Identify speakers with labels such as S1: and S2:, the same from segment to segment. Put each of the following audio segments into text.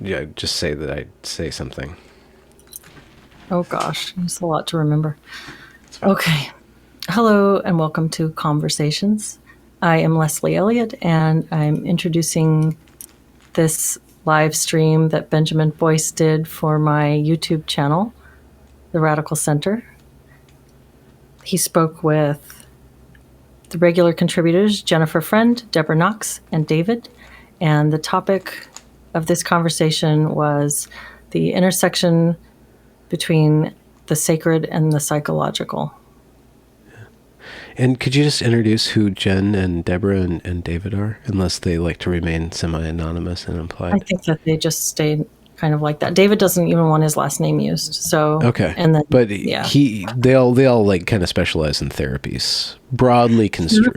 S1: yeah, just say that I say something.
S2: Oh gosh, it's a lot to remember. Okay. Hello and welcome to Conversations. I am Leslie Elliott and I'm introducing this live stream that Benjamin Boyce did for my YouTube channel, The Radical Center. He spoke with the regular contributors, Jennifer Friend, Deborah Knox, and David. And the topic of this conversation was the intersection between the sacred and the psychological.
S1: And could you just introduce who Jen and Deborah and David are, unless they like to remain semi-anonymous and implied?
S2: I think that they just stayed kind of like that. David doesn't even want his last name used. So
S1: okay,
S2: and then
S1: but
S2: yeah,
S1: they all like kind of specialize in therapies, broadly construed.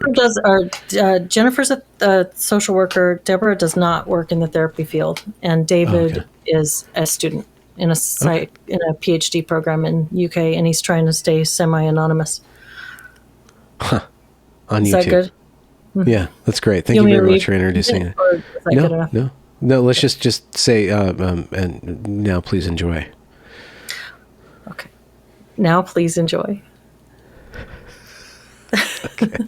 S2: Jennifer's a social worker. Deborah does not work in the therapy field, and David is a student in a in a PhD program in UK, and he's trying to stay semi-anonymous.
S1: Huh. On
S2: Is
S1: YouTube.
S2: that good?
S1: Yeah, that's great. Thank you very much for introducing it. No. Let's just say, and now please enjoy.
S2: Okay. Now please enjoy.
S1: Okay.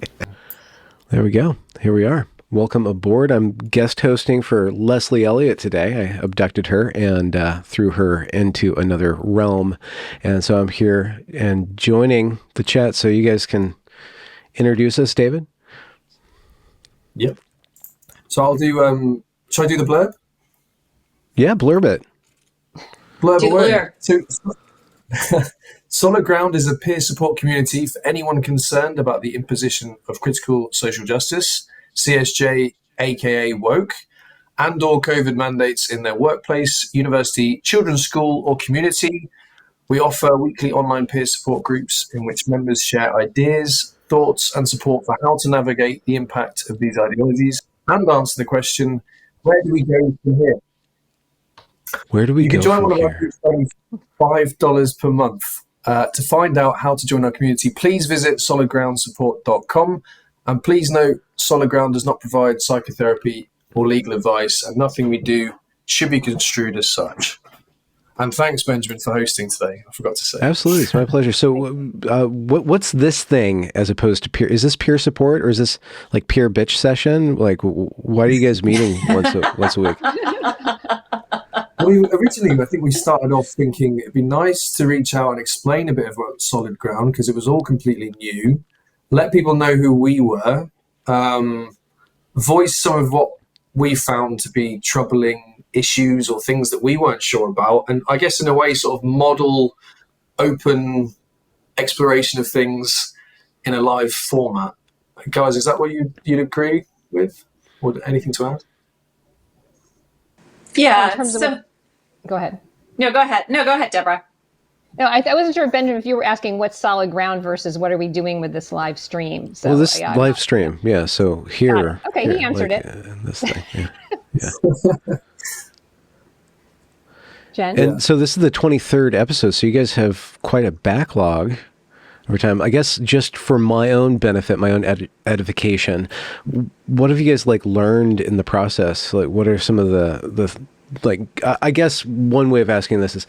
S1: There we go. Here we are. Welcome aboard. I'm guest hosting for Leslie Elliott today. I abducted her and threw her into another realm. And so I'm here and joining the chat so you guys can introduce us, David.
S3: Yep. So I'll do, shall I do the blurb?
S1: Yeah, blurb it.
S3: Blurb away. So, Solid Ground is a peer support community for anyone concerned about the imposition of critical social justice, CSJ, aka woke, and or COVID mandates in their workplace, university, children's school, or community. We offer weekly online peer support groups in which members share ideas, thoughts, and support for how to navigate the impact of these ideologies and answer the question, where do we go from here?
S1: Where do we go from here? You can join one of our groups
S3: for $5 per month. To find out how to join our community, please visit solidgroundsupport.com. And please note, Solid Ground does not provide psychotherapy or legal advice, and nothing we do should be construed as such. And thanks, Benjamin, for hosting today. I forgot to say.
S1: Absolutely. It's my pleasure. So what's this thing as opposed to peer? Is this peer support or is this like peer bitch session? Like, why are you guys meeting once a week?
S3: Originally, I think we started off thinking it'd be nice to reach out and explain a bit of what Solid Ground, because it was all completely new. Let people know who we were, voice some of what we found to be troubling issues or things that we weren't sure about, and I guess in a way sort of model open exploration of things in a live format. Guys, is that what you'd agree with? Or anything to add?
S4: Yeah.
S5: Go ahead.
S4: No, go ahead, Deborah.
S5: No, I wasn't sure, Benjamin, if you were asking what's Solid Ground versus what are we doing with this live stream. So,
S1: well, this live stream, yeah. So here.
S5: Okay,
S1: here,
S5: he answered
S1: like,
S5: it.
S1: This thing, yeah.
S5: Jen?
S1: And so this is the 23rd episode, so you guys have quite a backlog over time. I guess just for my own benefit, my own edification, what have you guys like learned in the process? Like, what are some of the like? I guess one way of asking this is,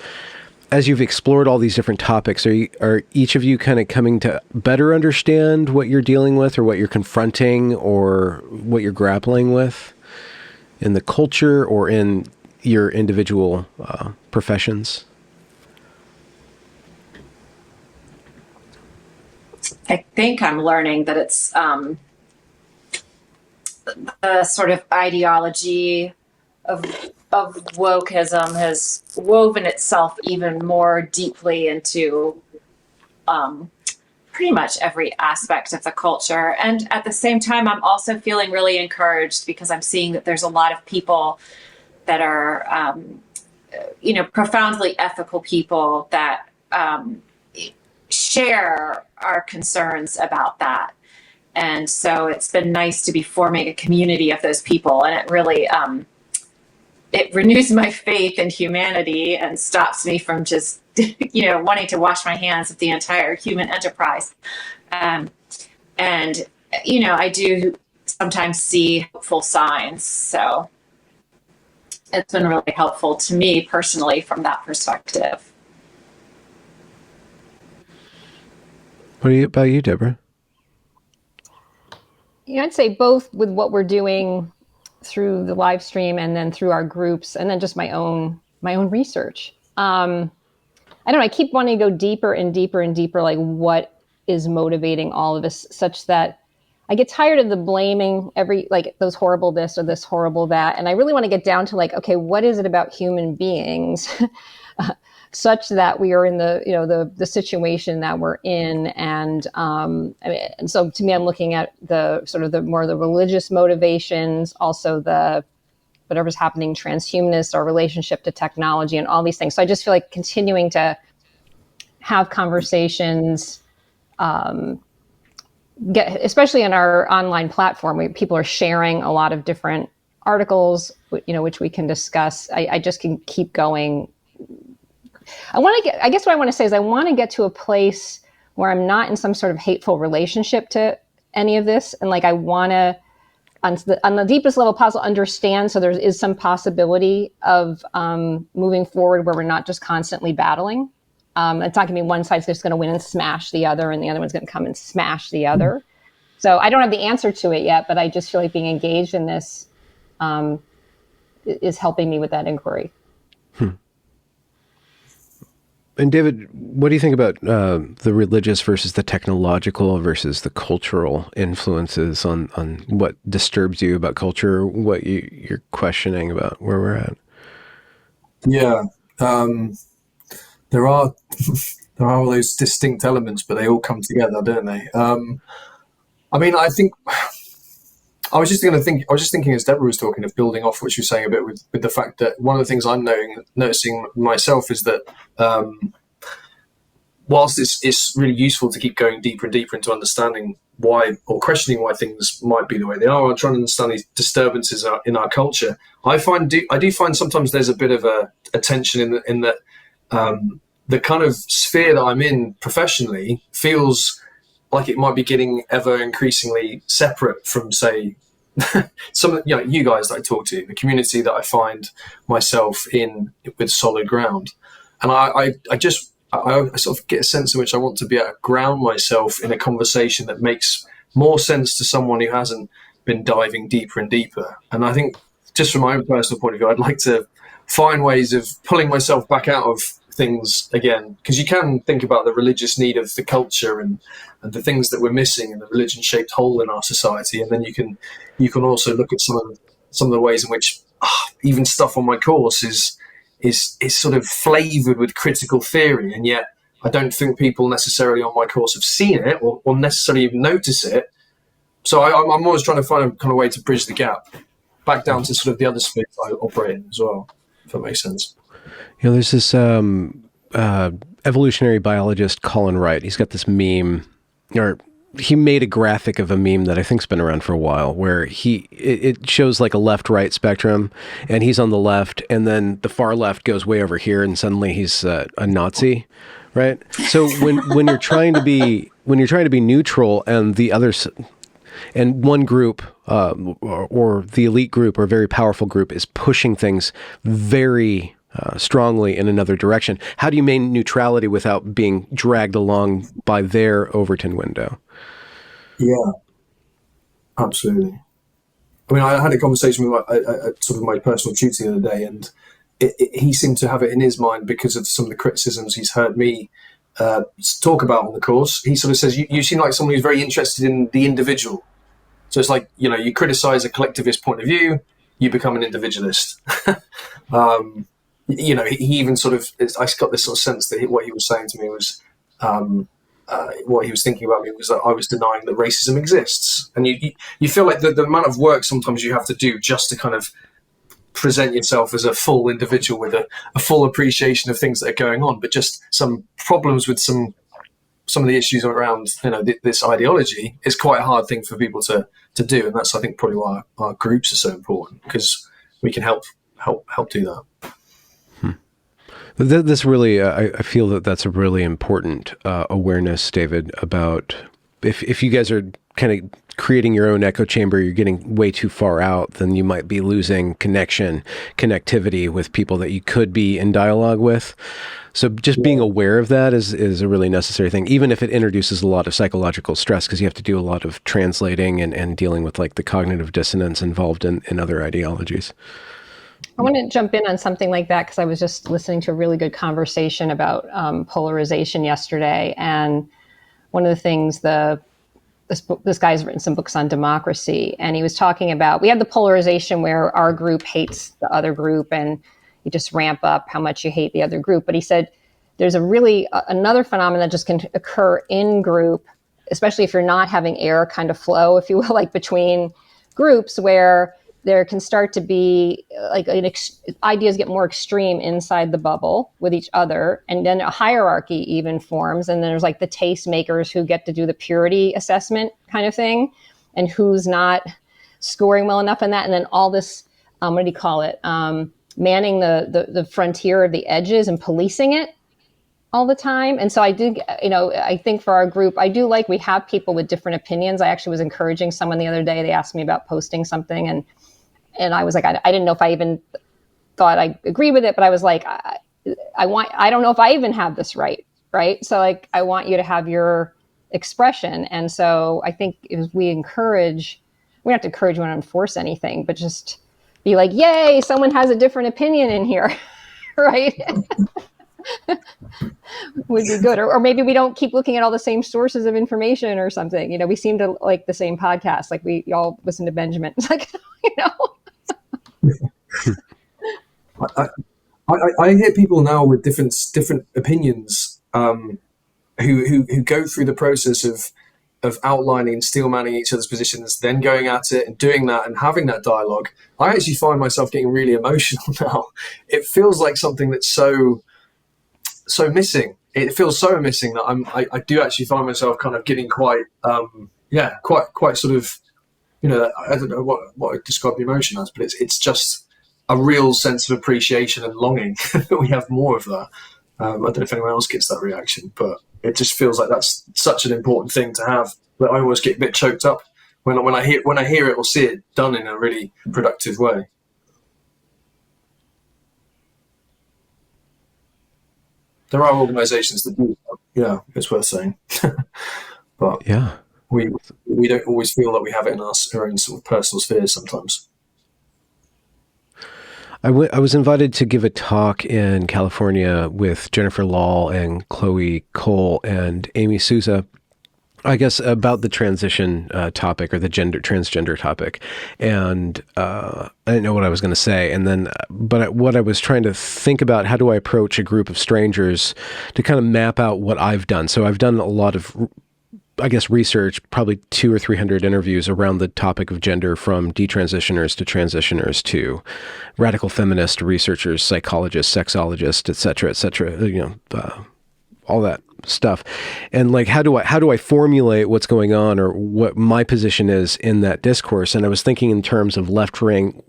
S1: as you've explored all these different topics, are each of you kind of coming to better understand what you're dealing with, or what you're confronting, or what you're grappling with in the culture or in your individual professions?
S4: I think I'm learning that it's the sort of ideology of wokeism has woven itself even more deeply into pretty much every aspect of the culture. And at the same time, I'm also feeling really encouraged because I'm seeing that there's a lot of people that are, profoundly ethical people that share our concerns about that. And so it's been nice to be forming a community of those people. And it really, it renews my faith in humanity and stops me from just, wanting to wash my hands of the entire human enterprise. And, I do sometimes see hopeful signs. So it's been really helpful to me personally from that perspective.
S1: What about you, Deborah?
S5: I'd say both with what we're doing through the live stream and then through our groups, and then just my own research. I don't know. I keep wanting to go deeper and deeper and deeper, like what is motivating all of us, such that I get tired of the blaming like those horrible this or this horrible that. And I really want to get down to like, okay, what is it about human beings such that we are in the situation that we're in? And and so to me, I'm looking at the sort of the more the religious motivations, also the whatever's happening, transhumanist, our relationship to technology and all these things. So I just feel like continuing to have conversations, especially in our online platform, people are sharing a lot of different articles, which we can discuss. I just can keep going. I guess what I want to say is I want to get to a place where I'm not in some sort of hateful relationship to any of this. And like, I want to, on the deepest level possible, understand. So there is some possibility of moving forward where we're not just constantly battling. It's not going to be one side's just going to win and smash the other, and the other one's going to come and smash the other. So I don't have the answer to it yet, but I just feel like being engaged in this is helping me with that inquiry.
S1: And David, what do you think about the religious versus the technological versus the cultural influences on what disturbs you about culture, what you're questioning about where we're at?
S3: Yeah. There are all those distinct elements, but they all come together, don't they? I mean, I think I was just thinking as Deborah was talking of building off what she was saying a bit with the fact that one of the things I'm noticing myself is that whilst it's really useful to keep going deeper and deeper into understanding why or questioning why things might be the way they are, or trying to understand these disturbances in our culture, I do find sometimes there's a bit of a tension in that the kind of sphere that I'm in professionally feels like it might be getting ever increasingly separate from, say, some you guys that I talk to, the community that I find myself in with Solid Ground, and I sort of get a sense in which I want to be able to ground myself in a conversation that makes more sense to someone who hasn't been diving deeper and deeper. And I think just from my own personal point of view, I'd like to find ways of pulling myself back out of things again, because you can think about the religious need of the culture and the things that we're missing and the religion-shaped hole in our society, and then you can also look at some of the ways in which even stuff on my course is sort of flavored with critical theory, and yet I don't think people necessarily on my course have seen it or necessarily even notice it. So I'm always trying to find a kind of way to bridge the gap back down to sort of the other space I operate in as well, if that makes sense.
S1: There's this evolutionary biologist, Colin Wright. He's got this meme, or he made a graphic of a meme that I think's been around for a while, where it shows like a left-right spectrum, and he's on the left, and then the far left goes way over here, and suddenly he's a Nazi, right? So when you're trying to be neutral, and the others, and one group or the elite group or very powerful group is pushing things very strongly in another direction, how do you maintain neutrality without being dragged along by their Overton window?
S3: Yeah, absolutely. I mean, I had a conversation with sort of my personal tutor the other day, and he seemed to have it in his mind because of some of the criticisms he's heard me talk about on the course. He sort of says, you seem like someone who's very interested in the individual. So it's like, you criticize a collectivist point of view, you become an individualist. He even sort of, I got this sort of sense that what he was saying to me was, what he was thinking about me was that I was denying that racism exists. And you feel like the amount of work sometimes you have to do just to kind of present yourself as a full individual with a full appreciation of things that are going on, but just some problems with some of the issues around this ideology is quite a hard thing for people to do. And that's, I think, probably why our groups are so important, because we can help do that.
S1: This really, I feel that that's a really important awareness, David, about if you guys are kind of creating your own echo chamber, you're getting way too far out, then you might be losing connectivity with people that you could be in dialogue with. So just being aware of that is a really necessary thing, even if it introduces a lot of psychological stress, because you have to do a lot of translating and dealing with like the cognitive dissonance involved in other ideologies.
S5: I want to jump in on something like that because I was just listening to a really good conversation about polarization yesterday. And one of the things this guy's written some books on democracy, and he was talking about, we have the polarization where our group hates the other group and you just ramp up how much you hate the other group. But he said there's another phenomenon that just can occur in group, especially if you're not having air kind of flow, if you will, like between groups, where there can start to be like ideas get more extreme inside the bubble with each other. And then a hierarchy even forms. And then there's like the taste makers who get to do the purity assessment kind of thing and who's not scoring well enough in that. And then all this, what do you call it? Manning the frontier of the edges and policing it all the time. And so I think for our group, we have people with different opinions. I actually was encouraging someone the other day. They asked me about posting something and I was like, I didn't know if I even thought I agree with it, but I was like, I don't know if I even have this right. So like, I want you to have your expression. And so I think we don't have to encourage you to enforce anything, but just be like, yay, someone has a different opinion in here, right? Would be good. Or maybe we don't keep looking at all the same sources of information or something. We seem to like the same podcast. Like we all listen to Benjamin. It's like,
S3: I hear people now with different opinions who go through the process of outlining, steel manning each other's positions, then going at it and doing that and having that dialogue. I actually find myself getting really emotional now. It feels like something that's so missing. It feels so missing that I do actually find myself kind of getting quite sort of, I don't know what I'd describe the emotion as, but it's just a real sense of appreciation and longing that we have more of that. I don't know if anyone else gets that reaction, but it just feels like that's such an important thing to have that I always get a bit choked up when I hear it or see it done in a really productive way. There are organisations that do, it's worth saying, but
S1: yeah,
S3: we don't always feel that we have it in our own sort of personal spheres sometimes.
S1: I was invited to give a talk in California with Jennifer Law and Chloe Cole and Amy Souza, I guess, about the transition topic or the transgender topic. And I didn't know what I was going to say. And then, but what I was trying to think about, how do I approach a group of strangers to kind of map out what I've done? So I've done a lot of, I guess, research, probably 200 or 300 interviews around the topic of gender, from detransitioners to transitioners to radical feminist researchers, psychologists, sexologists, et cetera, all that stuff. And like, how do I formulate what's going on or what my position is in that discourse? And I was thinking in terms of left wing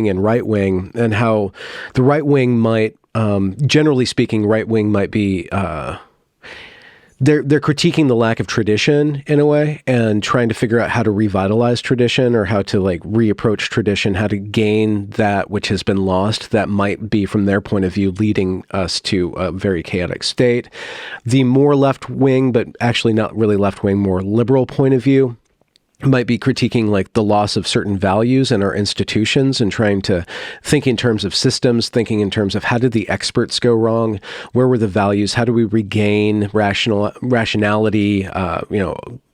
S1: and right wing, and how the right wing might, generally speaking, right wing might be, they're critiquing the lack of tradition in a way and trying to figure out how to revitalize tradition or how to like reapproach tradition, how to gain that which has been lost that might be, from their point of view, leading us to a very chaotic state. The more left wing, but actually not really left wing, more liberal point of view might be critiquing like the loss of certain values in our institutions and trying to think in terms of systems, thinking in terms of how did the experts go wrong? Where were the values? How do we regain rationality?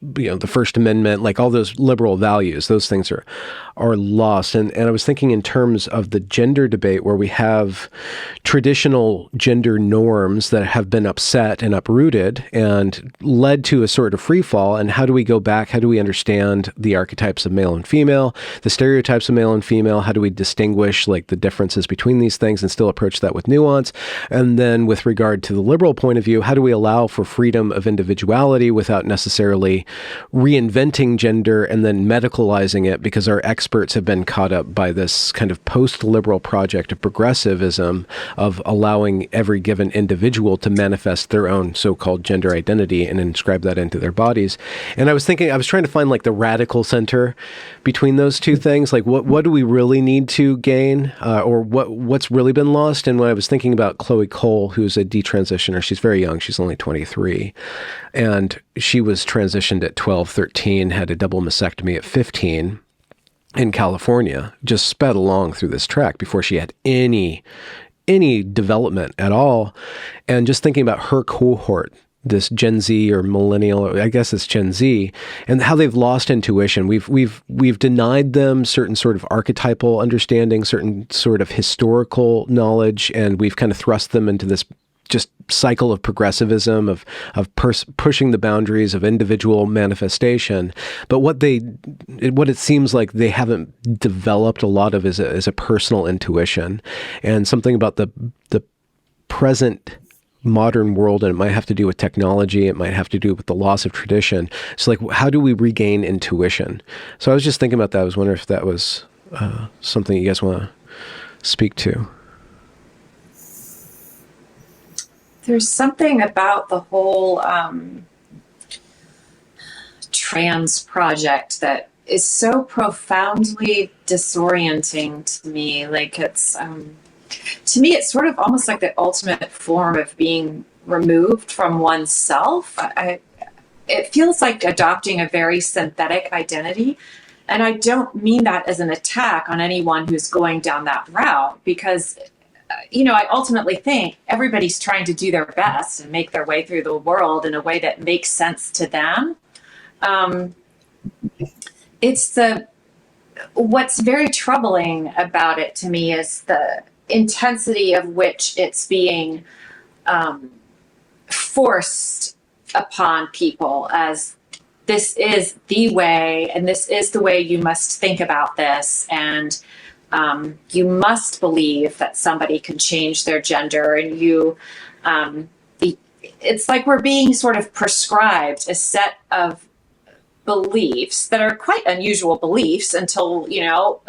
S1: The First Amendment, like all those liberal values, those things are lost. And I was thinking in terms of the gender debate, where we have traditional gender norms that have been upset and uprooted and led to a sort of free fall. And how do we go back? How do we understand the archetypes of male and female, the stereotypes of male and female? How do we distinguish like the differences between these things and still approach that with nuance? And then with regard to the liberal point of view, how do we allow for freedom of individuality without necessarily reinventing gender and then medicalizing it because our experts have been caught up by this kind of post-liberal project of progressivism of allowing every given individual to manifest their own so-called gender identity and inscribe that into their bodies. And I was trying to find like the radical center between those two things. Like what do we really need to gain, or what's really been lost? And when I was thinking about Chloe Cole, who's a detransitioner, she's very young. She's only 23. And she was transitioned at 12, 13, had a double mastectomy at 15 in California, just sped along through this track before she had any development at all. And just thinking about her cohort, this Gen Z or millennial, I guess it's Gen Z, and how they've lost intuition. We've denied them certain sort of archetypal understanding, certain sort of historical knowledge, and we've kind of thrust them into this just cycle of progressivism, of pushing the boundaries of individual manifestation. But what it seems like they haven't developed a lot of is a personal intuition, and something about the present modern world, and it might have to do with technology, it might have to do with the loss of tradition. So like, how do we regain intuition? So I was just thinking about that. I was wondering if that was something you guys want to speak to.
S4: There's something about the whole trans project that is so profoundly disorienting to me. Like it's to me, it's sort of almost like the ultimate form of being removed from oneself. It feels like adopting a very synthetic identity. And I don't mean that as an attack on anyone who's going down that route, because, I ultimately think everybody's trying to do their best and make their way through the world in a way that makes sense to them. What's very troubling about it to me is the intensity of which it's being forced upon people as this is the way, and this is the way you must think about this, and you must believe that somebody can change their gender, and it's like we're being sort of prescribed a set of beliefs that are quite unusual beliefs until,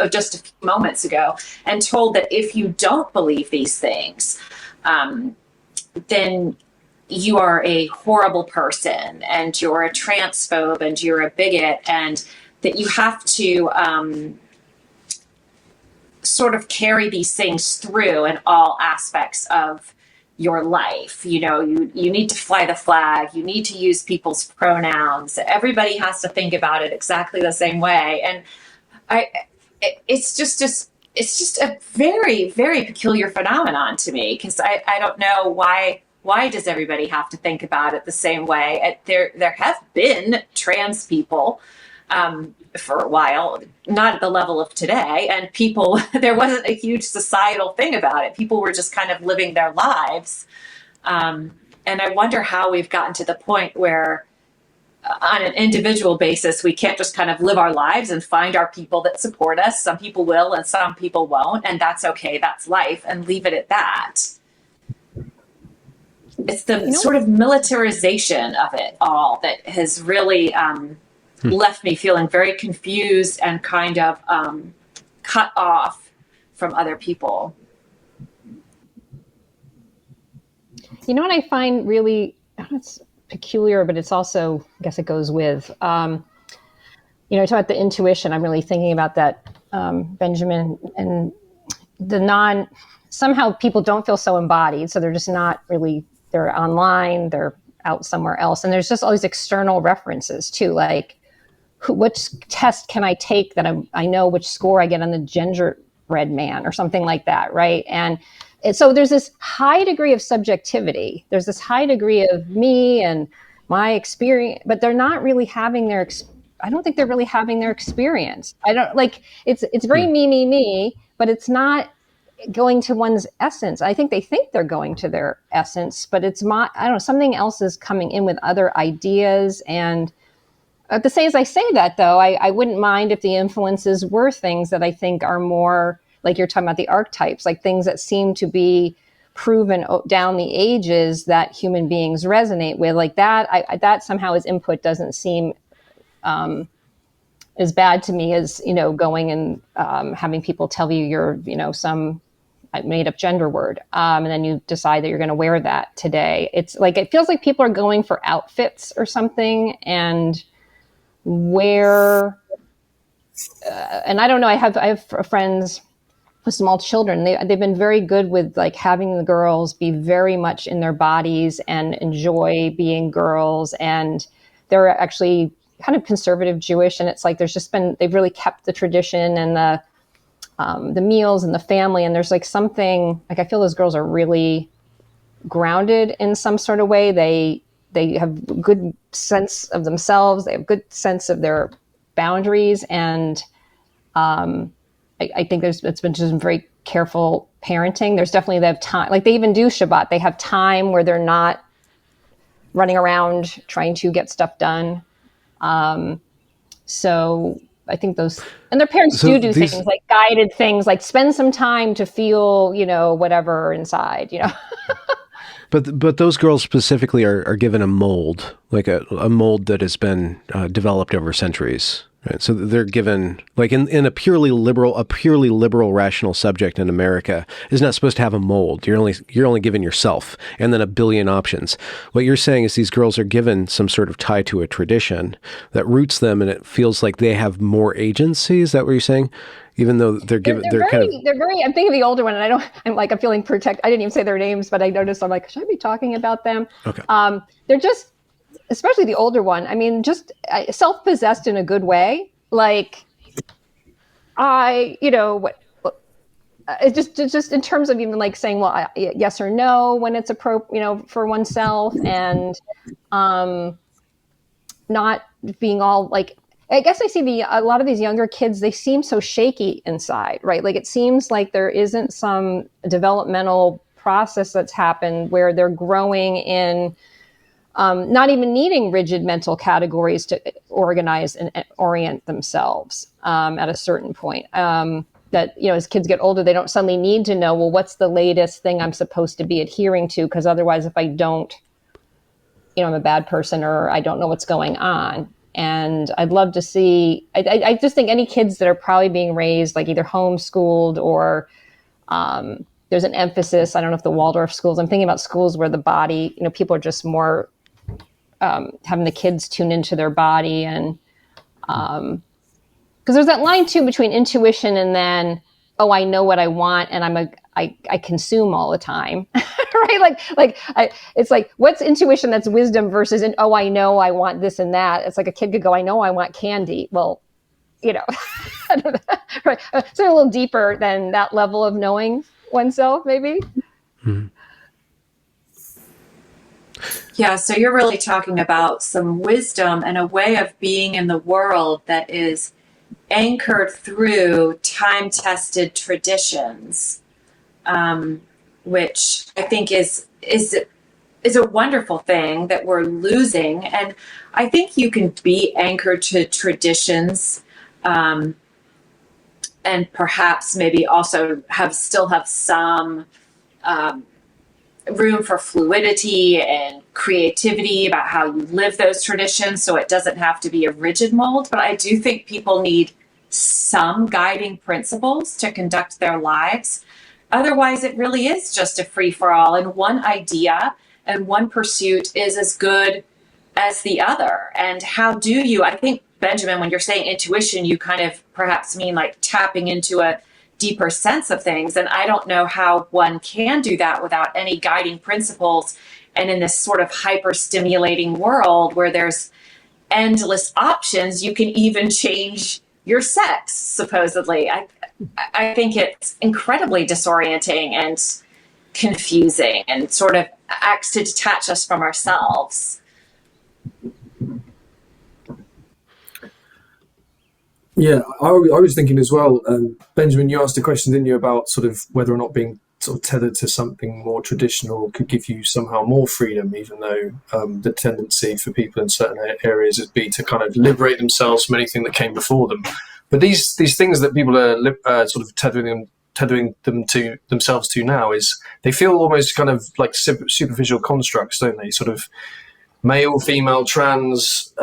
S4: just a few moments ago, and told that if you don't believe these things, then you are a horrible person, and you're a transphobe, and you're a bigot, and that you have to sort of carry these things through in all aspects of your life. You need to fly the flag, you need to use people's pronouns, everybody has to think about it exactly the same way. And it's just a very, very peculiar phenomenon to me, because I don't know why does everybody have to think about it the same way? There have been trans people for a while, not at the level of today, and there wasn't a huge societal thing about it. People were just kind of living their lives. And I wonder how we've gotten to the point where on an individual basis, we can't just kind of live our lives and find our people that support us. Some people will and some people won't, and that's okay, that's life, and leave it at that. It's the sort of militarization of it all that has really left me feeling very confused and kind of cut off from other people.
S5: You know what I find really, it's peculiar, but it's also, I guess it goes with, talk about the intuition. I'm really thinking about that, Benjamin, and somehow people don't feel so embodied. So they're just not really, they're online, they're out somewhere else. And there's just all these external references too, like which test can I take that I know which score I get on the gingerbread man or something like that, right? And so there's this high degree of subjectivity. There's this high degree of me and my experience, but they're not really having I don't think they're really having their experience. It's very me, but it's not going to one's essence. I think they think they're going to their essence, but something else is coming in with other ideas. And as I say that, though, I wouldn't mind if the influences were things that I think are more, like you're talking about the archetypes, like things that seem to be proven down the ages that human beings resonate with, like that. That somehow as input doesn't seem as bad to me as, going and having people tell you you're, some made up gender word. And then you decide that you're going to wear that today. It's like, it feels like people are going for outfits or something, and where, and I don't know, I have friends with small children. They've been very good with like having the girls be very much in their bodies and enjoy being girls. And they're actually kind of conservative Jewish. And it's like, they've really kept the tradition and the meals and the family. And there's like something, like, I feel those girls are really grounded in some sort of way. They have good sense of themselves. They have good sense of their boundaries. And, I think it's been just very careful parenting. There's definitely, they have time, like they even do Shabbat. They have time where they're not running around trying to get stuff done. So I think and their parents do things like guided things, like spend some time to feel, whatever inside,
S1: But those girls specifically are given a mold, like a mold that has been developed over centuries. Right. So they're given, like in a purely liberal rational subject in America is not supposed to have a mold. You're only given yourself and then a billion options. What you're saying is these girls are given some sort of tie to a tradition that roots them, and it feels like they have more agency. Is that what you're saying? Even though they're given, they're very.
S5: I'm thinking of the older one, and I'm feeling protected. I didn't even say their names, but I noticed, I'm like, should I be talking about them? Okay. They're just, especially the older one, I mean, just self-possessed in a good way. Like, it's just in terms of even like saying, well, yes or no when it's appropriate, for oneself, and not being all like, I guess I see a lot of these younger kids, they seem so shaky inside, right? Like, it seems like there isn't some developmental process that's happened where they're growing in, not even needing rigid mental categories to organize and orient themselves at a certain point. That, as kids get older, they don't suddenly need to know, well, what's the latest thing I'm supposed to be adhering to? Because otherwise, if I don't, I'm a bad person, or I don't know what's going on. And I'd love to see, I just think any kids that are probably being raised, like either homeschooled or there's an emphasis, I don't know if the Waldorf schools, I'm thinking about schools where the body, people are just more having the kids tune into their body. And because there's that line too between intuition and then, oh, I know what I want and I consume all the time, right? It's like, what's intuition that's wisdom versus, oh, I know I want this and that. It's like a kid could go, I know I want candy. Well, I don't know, right? So a little deeper than that level of knowing oneself, maybe. Mm-hmm.
S4: Yeah, so you're really talking about some wisdom and a way of being in the world that is anchored through time-tested traditions, which I think is a wonderful thing that we're losing. And I think you can be anchored to traditions, and perhaps maybe also still have some room for fluidity and creativity about how you live those traditions, so it doesn't have to be a rigid mold. But I do think people need some guiding principles to conduct their lives. Otherwise, it really is just a free-for-all, and one idea and one pursuit is as good as the other. And how do you, I think, Benjamin, when you're saying intuition, you kind of perhaps mean like tapping into a deeper sense of things. And I don't know how one can do that without any guiding principles. And in this sort of hyper stimulating world where there's endless options, you can even change your sex, supposedly. I think it's incredibly disorienting and confusing and sort of acts to detach us from ourselves.
S3: Yeah, I was thinking as well, Benjamin, you asked a question, didn't you, about sort of whether or not being sort of tethered to something more traditional could give you somehow more freedom, even though the tendency for people in certain areas would be to kind of liberate themselves from anything that came before them. But these things that people are sort of tethering them to themselves to now is they feel almost kind of like superficial constructs, don't they? Sort of male, female, trans,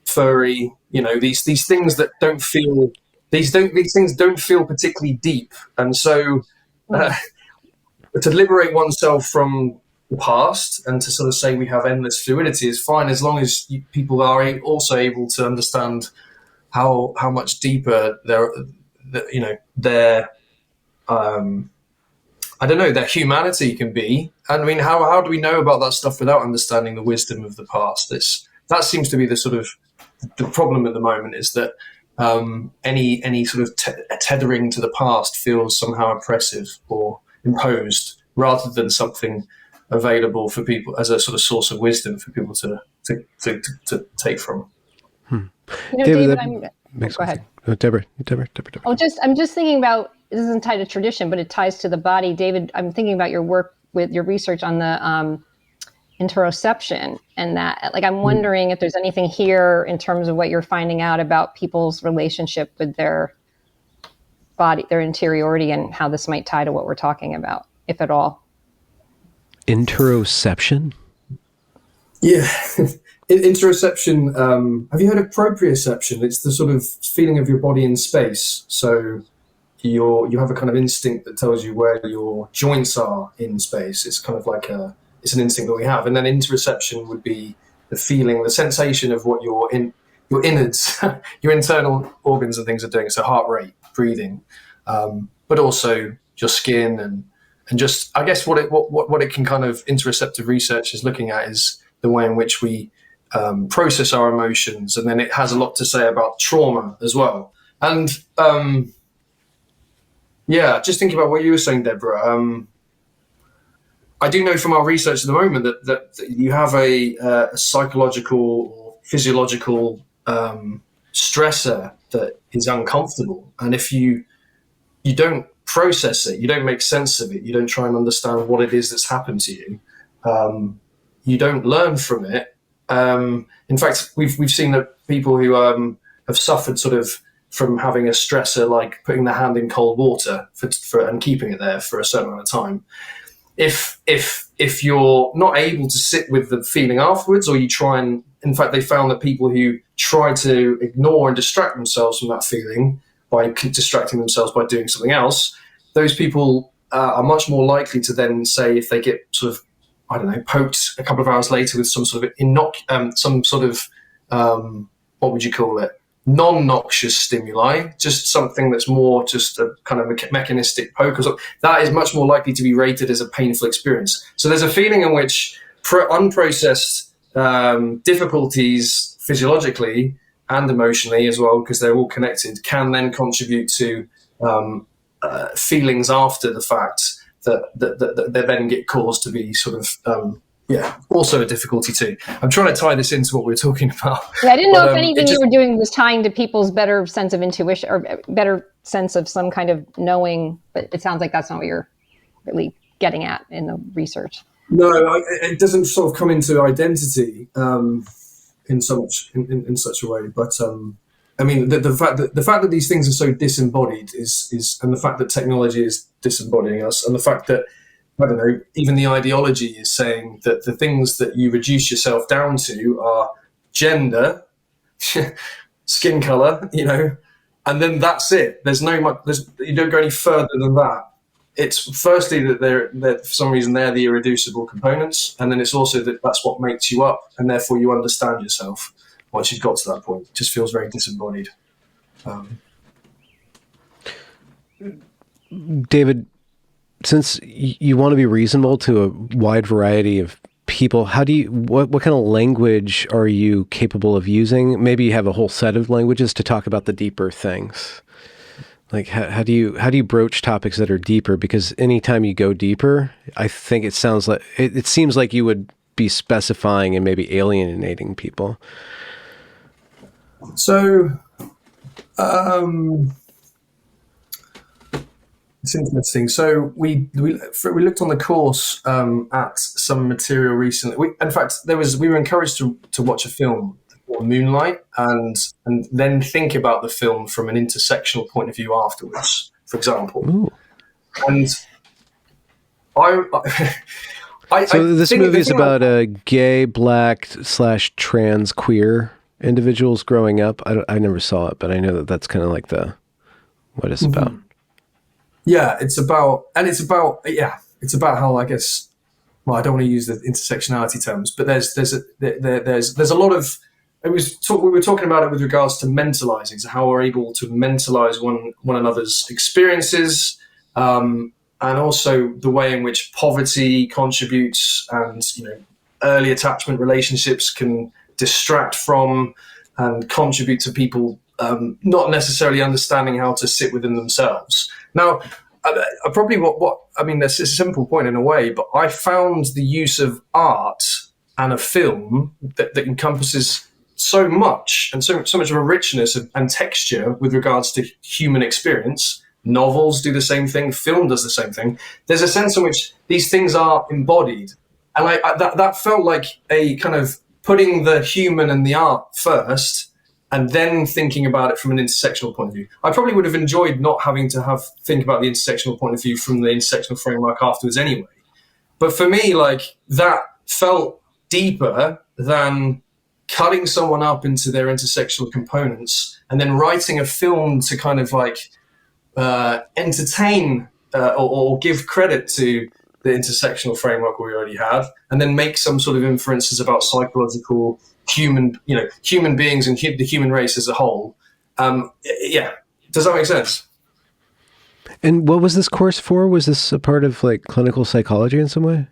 S3: furry, these things that don't feel, these things don't feel particularly deep. And so to liberate oneself from the past and to sort of say we have endless fluidity is fine, as long as people are also able to understand how much deeper their their humanity can be. And I mean, how do we know about that stuff without understanding the wisdom of the past? That seems to be the sort of the problem at the moment, is that any sort of tethering to the past feels somehow oppressive or imposed, rather than something available for people as a sort of source of wisdom for people to take from.
S5: David, go ahead.
S1: Deborah.
S5: I'm just thinking about, this isn't tied to tradition, but it ties to the body. David, I'm thinking about your work with your research on the Interception, and that, like, I'm wondering if there's anything here in terms of what you're finding out about people's relationship with their body, their interiority, and how this might tie to what we're talking about, if at all.
S1: Interception?
S3: Yeah. Interception, have you heard of proprioception? It's the sort of feeling of your body in space. So you have a kind of instinct that tells you where your joints are in space. It's kind of like it's an instinct that we have. And then interoception would be the feeling, the sensation of what your innards, your internal organs and things are doing. So heart rate, breathing, but also your skin and just, I guess what it can kind of, interoceptive research is looking at is the way in which we process our emotions. And then it has a lot to say about trauma as well. And just thinking about what you were saying, Deborah, I do know from our research at the moment that you have a psychological or physiological stressor that is uncomfortable. And if you don't process it, you don't make sense of it, you don't try and understand what it is that's happened to you, you don't learn from it. In fact, we've seen that people who have suffered sort of from having a stressor, like putting their hand in cold water and keeping it there for a certain amount of time, if you're not able to sit with the feeling afterwards, or you try and, in fact, they found that people who try to ignore and distract themselves from that feeling by distracting themselves by doing something else, those people are much more likely to then say, if they get sort of, I don't know, poked a couple of hours later with some sort of what would you call it? Non-noxious stimuli, just something that's more just a kind of mechanistic poke or something, that is much more likely to be rated as a painful experience. So there's a feeling in which unprocessed difficulties physiologically and emotionally as well, because they're all connected, can then contribute to feelings after the fact that they then get caused to be sort of also a difficulty too. I'm trying to tie this into what we're talking about.
S5: Yeah, I didn't know if anything you were doing was tying to people's better sense of intuition or better sense of some kind of knowing, but it sounds like that's not what you're really getting at in the research.
S3: No, it doesn't sort of come into identity in such a way. But I mean, the fact that these things are so disembodied is, and the fact that technology is disembodying us, and the fact that, I don't know, even the ideology is saying that the things that you reduce yourself down to are gender, skin color, and then that's it. You don't go any further than that. It's firstly that they're for some reason they're the irreducible components, and then it's also that that's what makes you up, and therefore you understand yourself once you've got to that point. It just feels very disembodied.
S1: David, since you want to be reasonable to a wide variety of people, what kind of language are you capable of using? Maybe you have a whole set of languages to talk about the deeper things. Like how do you broach topics that are deeper? Because anytime you go deeper, I think it sounds like it seems like you would be specifying and maybe alienating people.
S3: So, it's interesting. So we looked on the course at some material recently. In fact, we were encouraged to watch a film called Moonlight and then think about the film from an intersectional point of view afterwards, for example.
S1: Ooh.
S3: And
S1: So this movie is about a gay, black / trans queer individuals growing up? I never saw it, but I know that that's kind of like what it's about.
S3: Yeah, it's about how, I guess, well, I don't want to use the intersectionality terms, but there's a lot of, we were talking about it with regards to mentalizing, so how we're able to mentalize one another's experiences, and also the way in which poverty contributes, and early attachment relationships can distract from and contribute to people not necessarily understanding how to sit within themselves. Now, probably that's a simple point in a way, but I found the use of art and a film that encompasses so much and so much of a richness and texture with regards to human experience. Novels do the same thing. Film does the same thing. There's a sense in which these things are embodied. And that felt like a kind of putting the human and the art first, and then thinking about it from an intersectional point of view. I probably would have enjoyed not having to think about the intersectional point of view from the intersectional framework afterwards anyway. But for me, that felt deeper than cutting someone up into their intersectional components and then writing a film to kind of entertain or give credit to the intersectional framework we already had, and then make some sort of inferences about psychological human beings and the human race as a whole. Does that make sense?
S1: And what was this course for? Was this a part of clinical psychology in some way?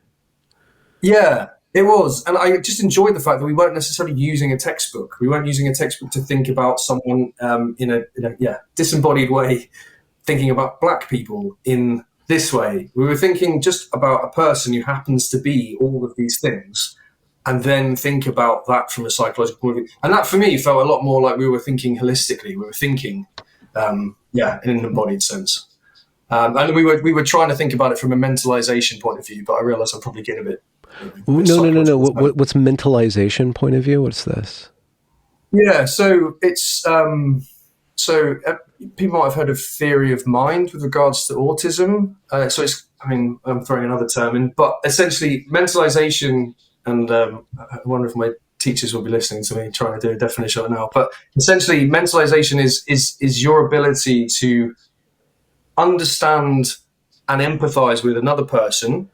S3: Yeah, it was. And I just enjoyed the fact that we weren't necessarily using a textbook. We weren't using a textbook to think about someone in a disembodied way, thinking about Black people in this way. We were thinking just about a person who happens to be all of these things, and then think about that from a psychological point of view. And that, for me, felt a lot more like we were thinking holistically. We were thinking, in an embodied sense. And we were trying to think about it from a mentalization point of view, but I realize I'm probably getting a bit...
S1: No. What's mentalization point of view? What's this?
S3: Yeah, so it's... people might have heard of theory of mind with regards to autism. So it's, I'm throwing another term in, but essentially mentalization, and I wonder if my teachers will be listening to me trying to do a definition of it now, but essentially mentalization is your ability to understand and empathize with another person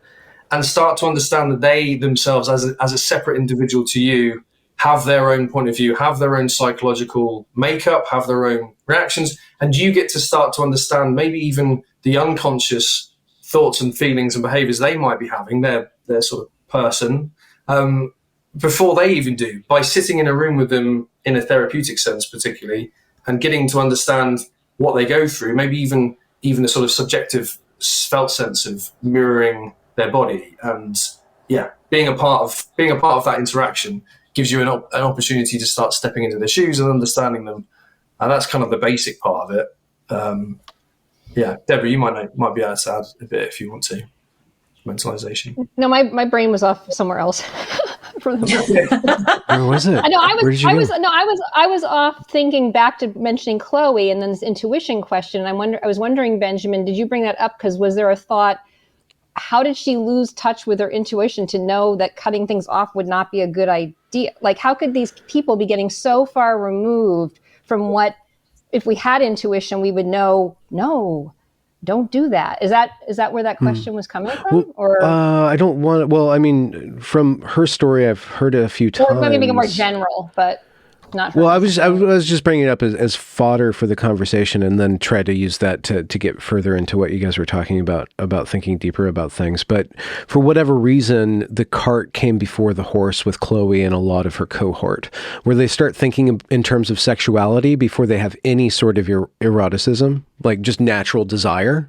S3: and start to understand that they themselves as a separate individual to you have their own point of view, have their own psychological makeup, have their own reactions, and you get to start to understand maybe even the unconscious thoughts and feelings and behaviors they might be having, their sort of person, before they even do, by sitting in a room with them in a therapeutic sense particularly, and getting to understand what they go through, maybe even a sort of subjective felt sense of mirroring their body. And being a part of that interaction gives you an opportunity to start stepping into their shoes and understanding them. And that's kind of the basic part of it. Deborah, you might be able to add a bit if you want to. Mentalization.
S5: No, my brain was off somewhere else.
S1: Where was it?
S5: I know I was off thinking back to mentioning Chloe and then this intuition question. And I was wondering, Benjamin, did you bring that up? Because was there a thought, how did she lose touch with her intuition to know that cutting things off would not be a good idea? How could these people be getting so far removed from what, if we had intuition, we would know, no, don't do that. Is that where that question was coming from? Or
S1: I don't want to, well, I mean, from her story, I've heard it a few times.
S5: Or maybe make it more general, but not.
S1: Well, I was just bringing it up as fodder for the conversation, and then try to use that to get further into what you guys were talking about thinking deeper about things. But for whatever reason, the cart came before the horse with Chloe and a lot of her cohort, where they start thinking in terms of sexuality before they have any sort of eroticism, like just natural desire,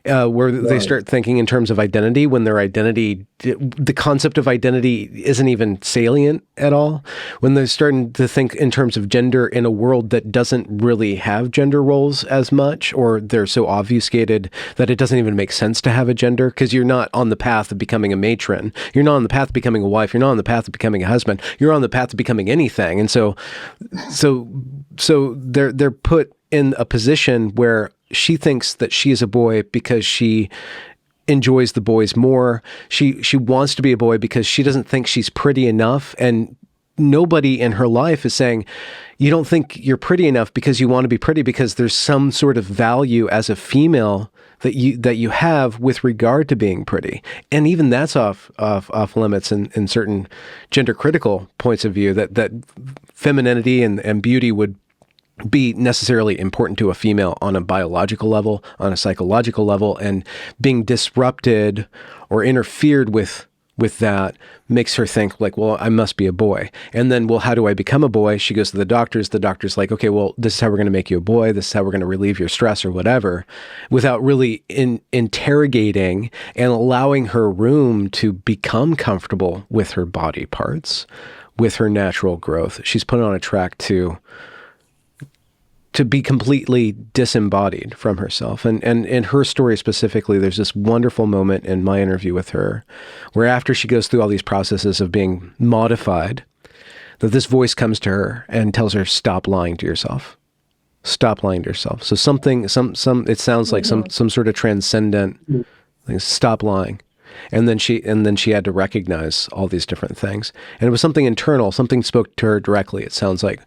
S1: where they start thinking in terms of identity when their identity, the concept of identity isn't even salient at all. When they're starting to think in terms of gender in a world that doesn't really have gender roles as much, or they're so obfuscated that it doesn't even make sense to have a gender, because you're not on the path of becoming a matron. You're not on the path of becoming a wife. You're not on the path of becoming a husband. You're on the path of becoming anything. And so they're put in a position where she thinks that she is a boy because she enjoys the boys more. She wants to be a boy because she doesn't think she's pretty enough, and nobody in her life is saying, you don't think you're pretty enough because you want to be pretty because there's some sort of value as a female that you have with regard to being pretty. And even that's off limits in certain gender critical points of view, that femininity and beauty would be necessarily important to a female on a biological level, on a psychological level, and being disrupted or interfered with that makes her think like, well, I must be a boy. And then, well, how do I become a boy? She goes to the doctors. The doctor's like, okay, well, this is how we're going to make you a boy. This is how we're going to relieve your stress or whatever, without really interrogating and allowing her room to become comfortable with her body parts, with her natural growth. She's put on a track to be completely disembodied from herself. And in her story specifically, there's this wonderful moment in my interview with her where after she goes through all these processes of being modified, that this voice comes to her and tells her, stop lying to yourself. Stop lying to yourself. So it sounds like some sort of transcendent thing. Stop lying. And then she had to recognize all these different things. And it was something internal. Something spoke to her directly, it sounds like,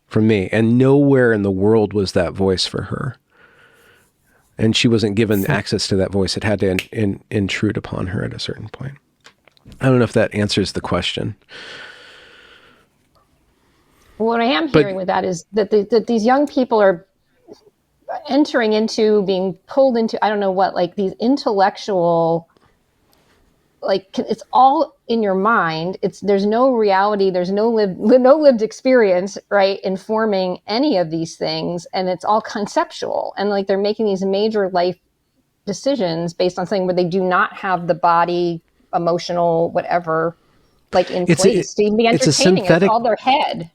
S1: from me. And nowhere in the world was that voice for her. And she wasn't given access to that voice. It had to intrude upon her at a certain point. I don't know if that answers the question.
S5: What I am hearing with that is that these young people are entering into, being pulled into, I don't know what, like these intellectual, like it's all in your mind. There's no reality. There's no lived experience, right, informing any of these things. And it's all conceptual. And like they're making these major life decisions based on something where they do not have the body, emotional, whatever, like in place to be entertaining. It's all their head.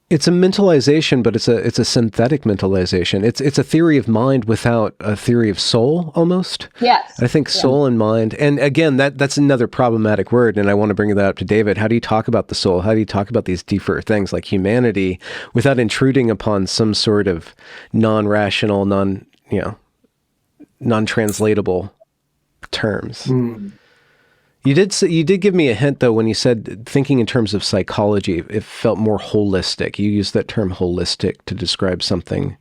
S1: It's a mentalization, but it's a synthetic mentalization. It's a theory of mind without a theory of soul, almost.
S5: Yes.
S1: I think soul and mind. And again, that's another problematic word, and I want to bring that up to David. How do you talk about the soul? How do you talk about these deeper things like humanity without intruding upon some sort of non-rational, non-translatable terms? You did give me a hint, though, when you said thinking in terms of psychology, it felt more holistic. You used that term holistic to describe something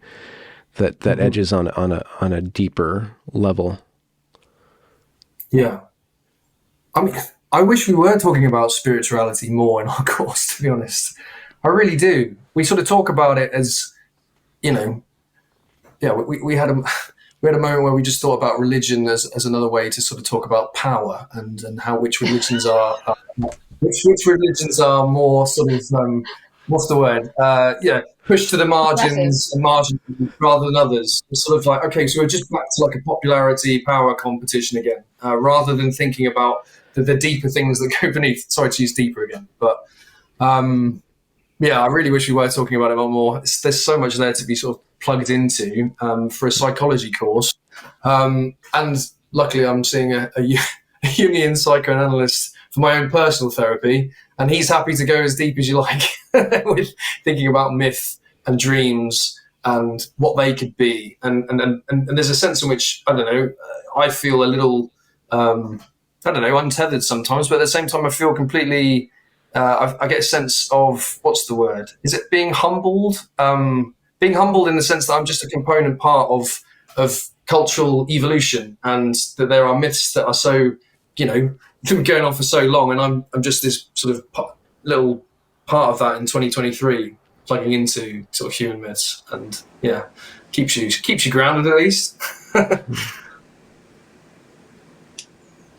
S1: that edges on a deeper level.
S3: Yeah. I mean, I wish we were talking about spirituality more in our course, to be honest. I really do. We sort of talk about it as, we had a moment where we just thought about religion as another way to sort of talk about power and how which religions are which religions are more sort of what's the word pushed to the margins rather than others. It's sort of like, okay, so we're just back to like a popularity power competition again, rather than thinking about the deeper things that go beneath. Sorry to use deeper again, but I really wish we were talking about it a lot more. There's so much there to be sort of plugged into for a psychology course. And luckily I'm seeing a Jungian psychoanalyst for my own personal therapy, and he's happy to go as deep as you like with thinking about myth and dreams and what they could be. And there's a sense in which, I don't know, I feel a little, untethered sometimes, but at the same time I feel completely, I get a sense of, what's the word? Is it being humbled? Being humbled in the sense that I'm just a component part of cultural evolution, and that there are myths that are so, been going on for so long, and I'm just this sort of little part of that in 2023, plugging into sort of human myths, and keeps you grounded at least.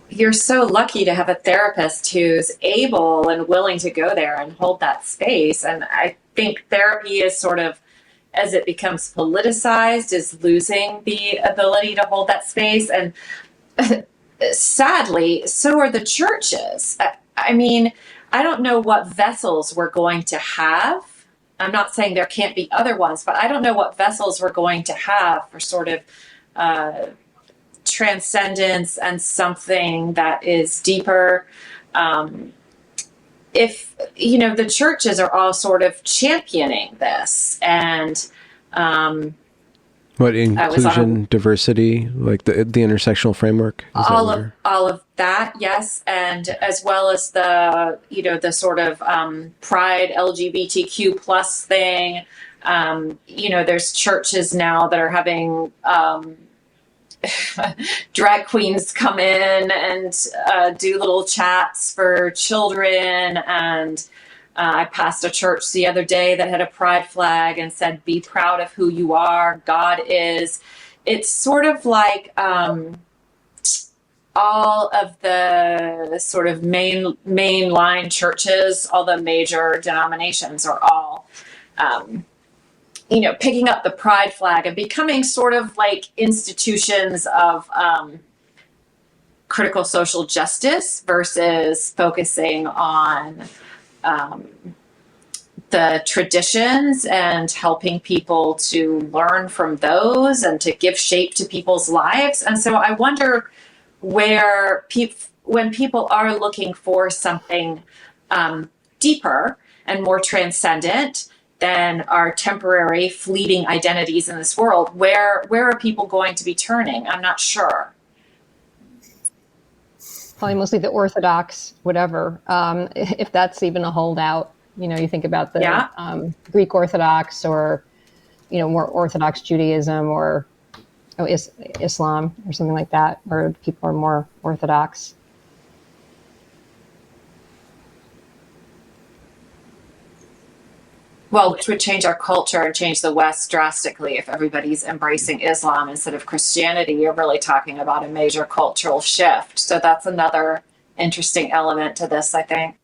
S4: You're so lucky to have a therapist who's able and willing to go there and hold that space. And I think therapy is sort of, as it becomes politicized, is losing the ability to hold that space. And sadly, so are the churches. I mean, I don't know what vessels we're going to have. I'm not saying there can't be other ones, but I don't know what vessels we're going to have for sort of transcendence and something that is deeper. If, the churches are all sort of championing this, and
S1: What, inclusion, diversity, like the intersectional framework?
S4: All of that, yes, and as well as the sort of pride LGBTQ plus thing. There's churches now that are having drag queens come in and do little chats for children. And I passed a church the other day that had a pride flag and said, "Be proud of who you are. God is." It's sort of like all of the sort of mainline churches, all the major denominations are all picking up the pride flag and becoming sort of like institutions of critical social justice versus focusing on the traditions and helping people to learn from those and to give shape to people's lives. And so I wonder where when people are looking for something deeper and more transcendent than our temporary fleeting identities in this world, where are people going to be turning? I'm not sure.
S5: Probably mostly the Orthodox, whatever, if that's even a holdout. You think about the Greek Orthodox or, more Orthodox Judaism or Islam or something like that, where people are more Orthodox.
S4: Well, which would change our culture and change the West drastically if everybody's embracing Islam instead of Christianity. You're really talking about a major cultural shift. So that's another interesting element to this, I think.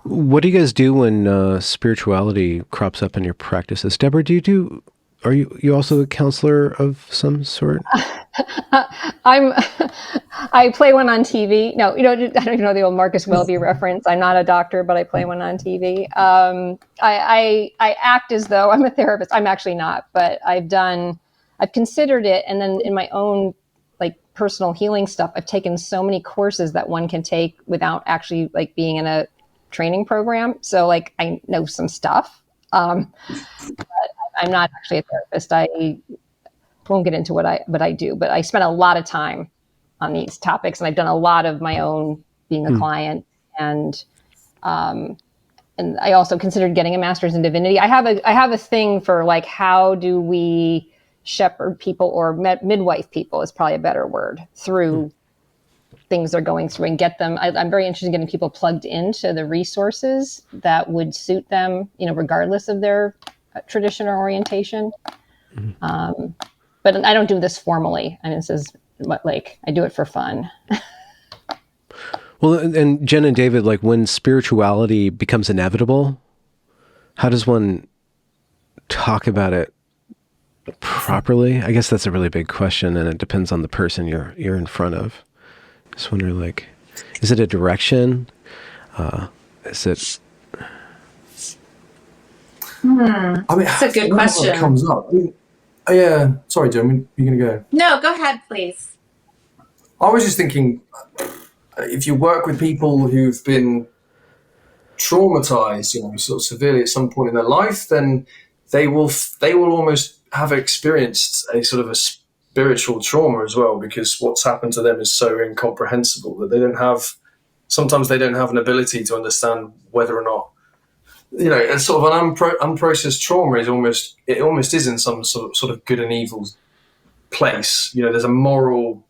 S1: What do you guys do when spirituality crops up in your practices? Deborah, are you also a counselor of some sort?
S5: I play one on TV. No, I don't even know the old Marcus Welby reference. I'm not a doctor, but I play one on TV. I act as though I'm a therapist. I'm actually not, but I've considered it. And then in my own like personal healing stuff, I've taken so many courses that one can take without actually like being in a training program. So like I know some stuff, but I'm not actually a therapist. I won't get into what I do, but I spent a lot of time on these topics, and I've done a lot of my own being a client, and I also considered getting a master's in divinity. I have a thing for like, how do we shepherd people or midwife people is probably a better word through things they're going through and get them. I'm very interested in getting people plugged into the resources that would suit them, regardless of their tradition or orientation. But I don't do this formally. I mean, this is I do it for fun.
S1: Well, and Jen and David, like when spirituality becomes inevitable, how does one talk about it properly? I guess that's a really big question, and it depends on the person you're in front of. Just wonder, like, is it a direction? Is it?
S3: I mean,
S4: that's a good question.
S3: Comes up. Yeah, sorry, Jen, you're going to go.
S4: No, go ahead, please.
S3: I was just thinking, if you work with people who've been traumatized, sort of severely at some point in their life, then they will almost have experienced a sort of a spiritual trauma as well, because what's happened to them is so incomprehensible that sometimes they don't have an ability to understand whether or not, it's sort of an unprocessed trauma is almost in some sort of good and evil place. There's a moral,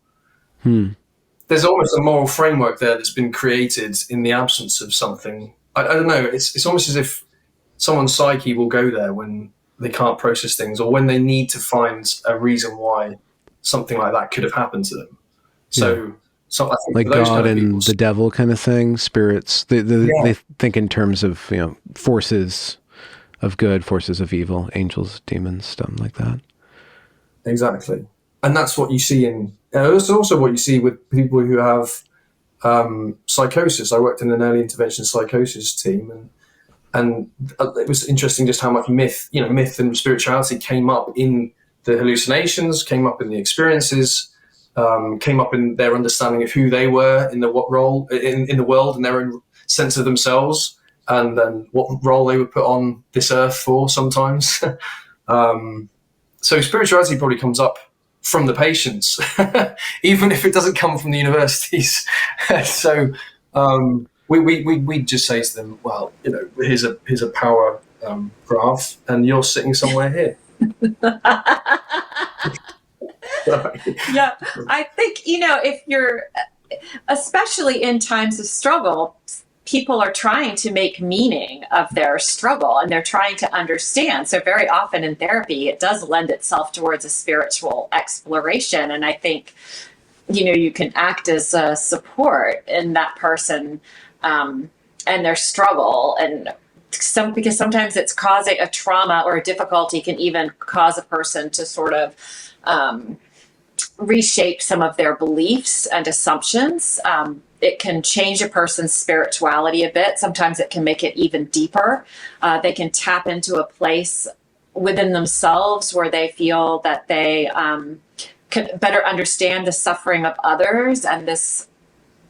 S3: there's almost a moral framework there that's been created in the absence of something. I don't know. It's almost as if someone's psyche will go there when they can't process things, or when they need to find a reason why something like that could have happened to them. So I think
S1: like God and the devil kind of thing, spirits. They think in terms of forces of good, forces of evil, angels, demons, stuff like that.
S3: Exactly, and that's what you see it's also what you see with people who have psychosis. I worked in an early intervention psychosis team, and it was interesting just how much myth and spirituality came up in the hallucinations, came up in the experiences. Came up in their understanding of who they were in the role in the world and their own sense of themselves, and then what role they were put on this earth for sometimes. So spirituality probably comes up from the patients, even if it doesn't come from the universities. So we just say to them, well, here's a power graph, and you're sitting somewhere here.
S4: Yeah, I think, if you're, especially in times of struggle, people are trying to make meaning of their struggle, and they're trying to understand. So very often in therapy, it does lend itself towards a spiritual exploration. And I think, you can act as a support in that person and their struggle. And because sometimes it's causing a trauma, or a difficulty can even cause a person to sort of reshape some of their beliefs and assumptions. It can change a person's spirituality a bit. Sometimes it can make it even deeper. They can tap into a place within themselves where they feel that they can better understand the suffering of others, and this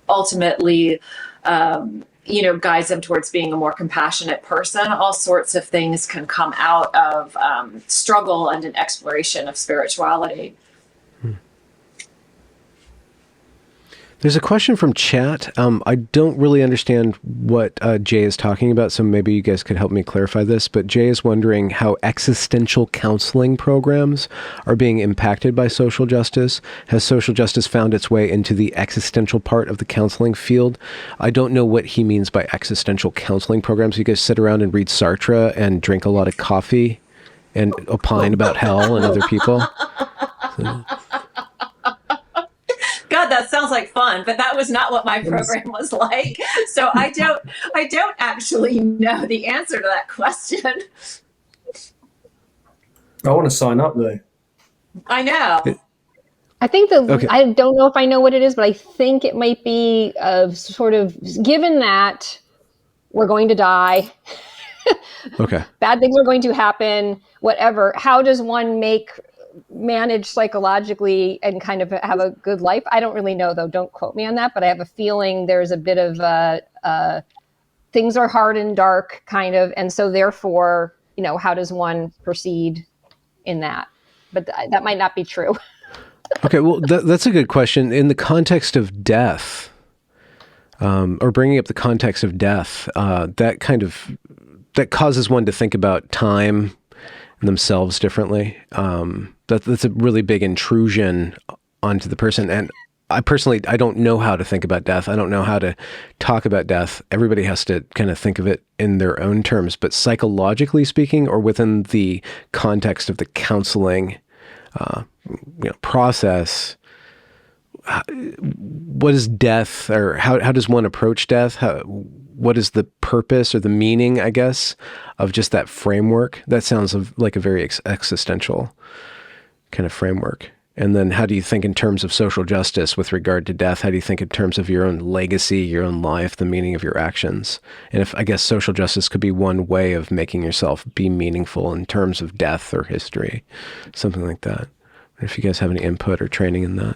S4: ultimately guides them towards being a more compassionate person. All sorts of things can come out of struggle and an exploration of spirituality.
S1: There's a question from chat. I don't really understand what Jay is talking about, so maybe you guys could help me clarify this. But Jay is wondering how existential counseling programs are being impacted by social justice. Has social justice found its way into the existential part of the counseling field? I don't know what he means by existential counseling programs. You guys sit around and read Sartre and drink a lot of coffee and opine about hell and other people. So.
S4: God, that sounds like fun, but that was not what my program was like. So I don't actually know the answer to that question.
S3: I want to sign up though.
S4: I know.
S5: I think I don't know if I know what it is, but I think it might be sort of, given that we're going to die,
S1: Okay,
S5: bad things are going to happen, whatever, how does one manage psychologically and kind of have a good life? I don't really know, though. Don't quote me on that, but I have a feeling there's a bit of things are hard and dark kind of. And so therefore, how does one proceed in that? But that might not be true.
S1: Okay, well, that's a good question. In the context of death, or bringing up the context of death, that causes one to think about time and themselves differently. That's a really big intrusion onto the person. And I don't know how to think about death. I don't know how to talk about death. Everybody has to kind of think of it in their own terms. But psychologically speaking, or within the context of the counseling process, what is death, or how does one approach death? What is the purpose or the meaning, I guess, of just that framework? That sounds like a very existential kind of framework. And then how do you think in terms of social justice with regard to death? How do you think in terms of your own legacy, your own life, the meaning of your actions? And if, I guess, social justice could be one way of making yourself be meaningful in terms of death or history, something like that. If you guys have any input or training in that.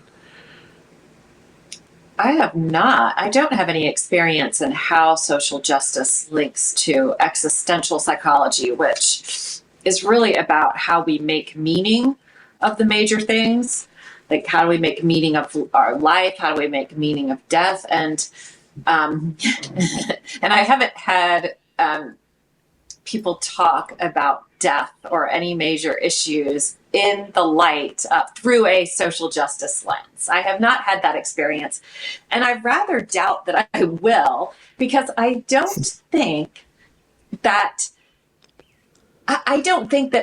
S4: I have not. I don't have any experience in how social justice links to existential psychology, which is really about how we make meaning of the major things. Like, how do we make meaning of our life? How do we make meaning of death? And and I haven't had people talk about death or any major issues in the light through a social justice lens. I have not had that experience, and I rather doubt that I will, because I don't think that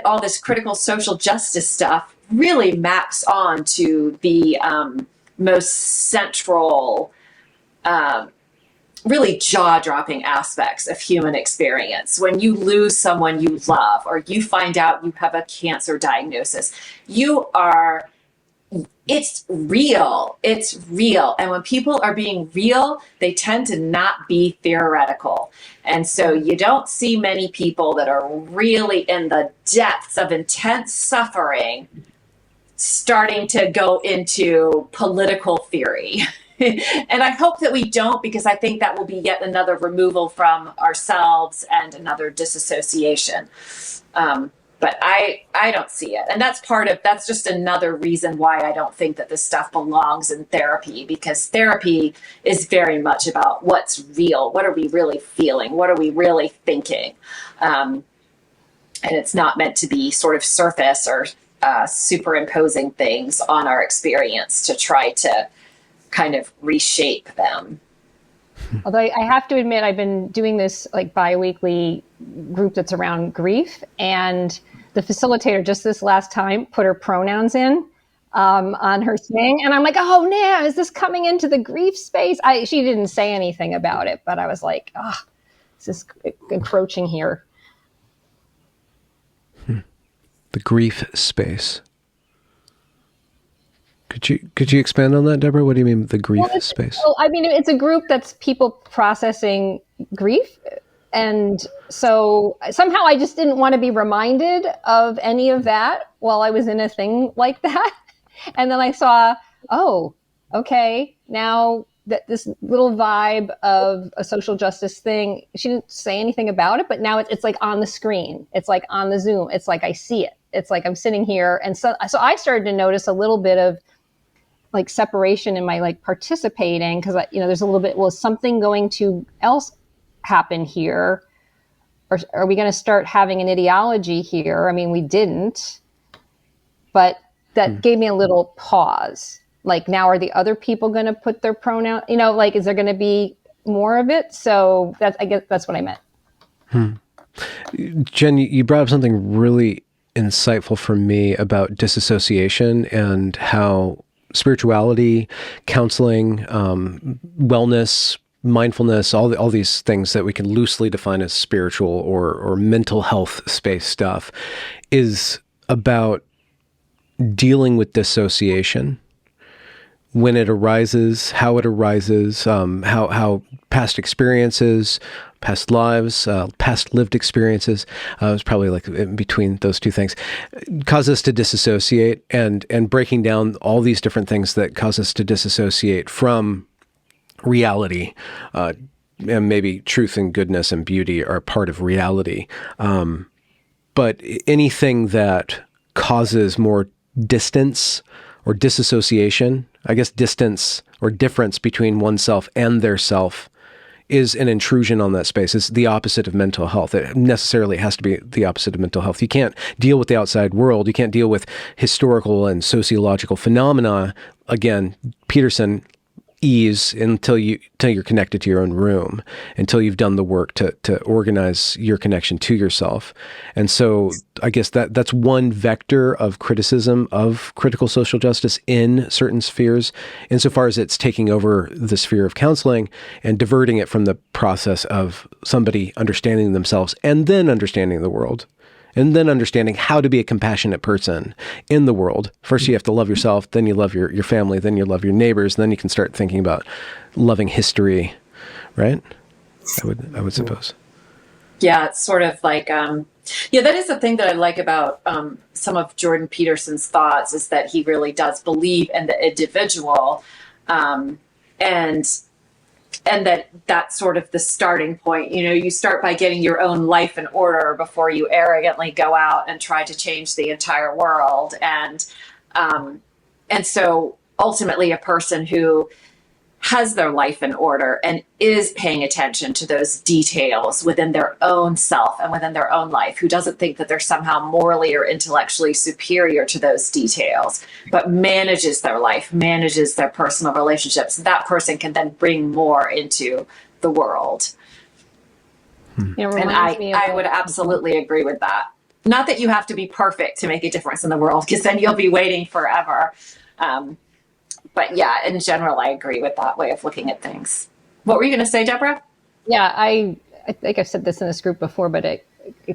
S4: all this critical social justice stuff really maps on to the most central, really jaw-dropping aspects of human experience. When you lose someone you love, or you find out you have a cancer diagnosis, it's real. It's real. And when people are being real, they tend to not be theoretical. And so you don't see many people that are really in the depths of intense suffering starting to go into political theory. And I hope that we don't, because I think that will be yet another removal from ourselves and another disassociation. But I don't see it. And that's just another reason why I don't think that this stuff belongs in therapy, because therapy is very much about what's real. What are we really feeling? What are we really thinking? And it's not meant to be sort of surface or superimposing things on our experience to try to kind of reshape them.
S5: Although I have to admit, I've been doing this like bi-weekly group that's around grief, and the facilitator just this last time put her pronouns in on her thing, and I'm like, oh no, is this coming into the grief space? She didn't say anything about it, but I was like, is this encroaching here?
S1: The grief space. Could you expand on that, Deborah? What do you mean the grief space?
S5: Well, I mean, it's a group that's people processing grief. And so somehow I just didn't want to be reminded of any of that while I was in a thing like that. And then I saw, oh, okay, now that this little vibe of a social justice thing, she didn't say anything about it, but now it's like on the screen. It's like on the Zoom. It's like I see it. It's like I'm sitting here. And so I started to notice a little bit of like separation in my like participating, because there's a little bit, well, is something going to else happen here, or are we going to start having an ideology here? I mean, we didn't, but that gave me a little pause. Like, now are the other people going to put their pronoun, like, is there going to be more of it? So I guess that's what I meant.
S1: Jen, you brought up something really insightful for me about disassociation and how spirituality, counseling, wellness, mindfulness, all these things that we can loosely define as spiritual or mental health space stuff is about dealing with dissociation. When it arises, how it arises, how past experiences, past lives, past lived experiences, it's probably like in between those two things, cause us to disassociate, and breaking down all these different things that cause us to disassociate from reality, and maybe truth and goodness and beauty are part of reality. But anything that causes more distance or disassociation, I guess distance or difference between oneself and their self, is an intrusion on that space. It's the opposite of mental health. It necessarily has to be the opposite of mental health. You can't deal with the outside world. You can't deal with historical and sociological phenomena. Again, Peterson, ease until you're connected to your own room, until you've done the work to organize your connection to yourself. And so I guess that's one vector of criticism of critical social justice in certain spheres, insofar as it's taking over the sphere of counseling and diverting it from the process of somebody understanding themselves and then understanding the world. And then understanding how to be a compassionate person in the world. First, you have to love yourself, then you love your family, then you love your neighbors, then you can start thinking about loving history, right? I would suppose.
S4: Yeah, it's sort of like, that is the thing that I like about some of Jordan Peterson's thoughts, is that he really does believe in the individual, and that's sort of the starting point. You start by getting your own life in order before you arrogantly go out and try to change the entire world. And so ultimately a person who has their life in order and is paying attention to those details within their own self and within their own life, who doesn't think that they're somehow morally or intellectually superior to those details, but manages their life, manages their personal relationships, that person can then bring more into the world. And I would absolutely agree with that. Not that you have to be perfect to make a difference in the world, because then you'll be waiting forever. But yeah, in general, I agree with that way of looking at things. What were you going to say, Deborah?
S5: Yeah, I think I've said this in this group before, but it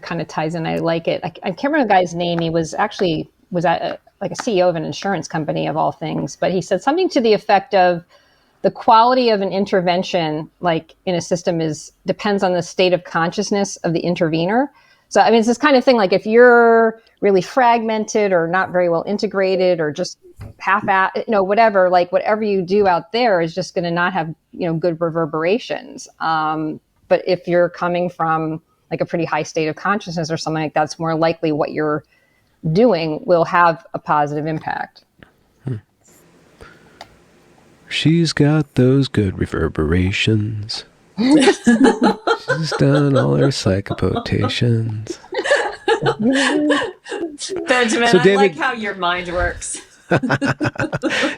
S5: kind of ties in. I like it. I can't remember the guy's name. He was at a CEO of an insurance company, of all things. But he said something to the effect of, the quality of an intervention, like in a system, depends on the state of consciousness of the intervener. So, I mean, it's this kind of thing, like if you're really fragmented or not very well integrated or just whatever, like whatever you do out there is just going to not have, good reverberations. But if you're coming from like a pretty high state of consciousness or something like that, it's more likely what you're doing will have a positive impact.
S1: She's got those good reverberations. She's done all her psychopotations.
S4: Benjamin,
S1: So, David,
S4: I like how your mind works.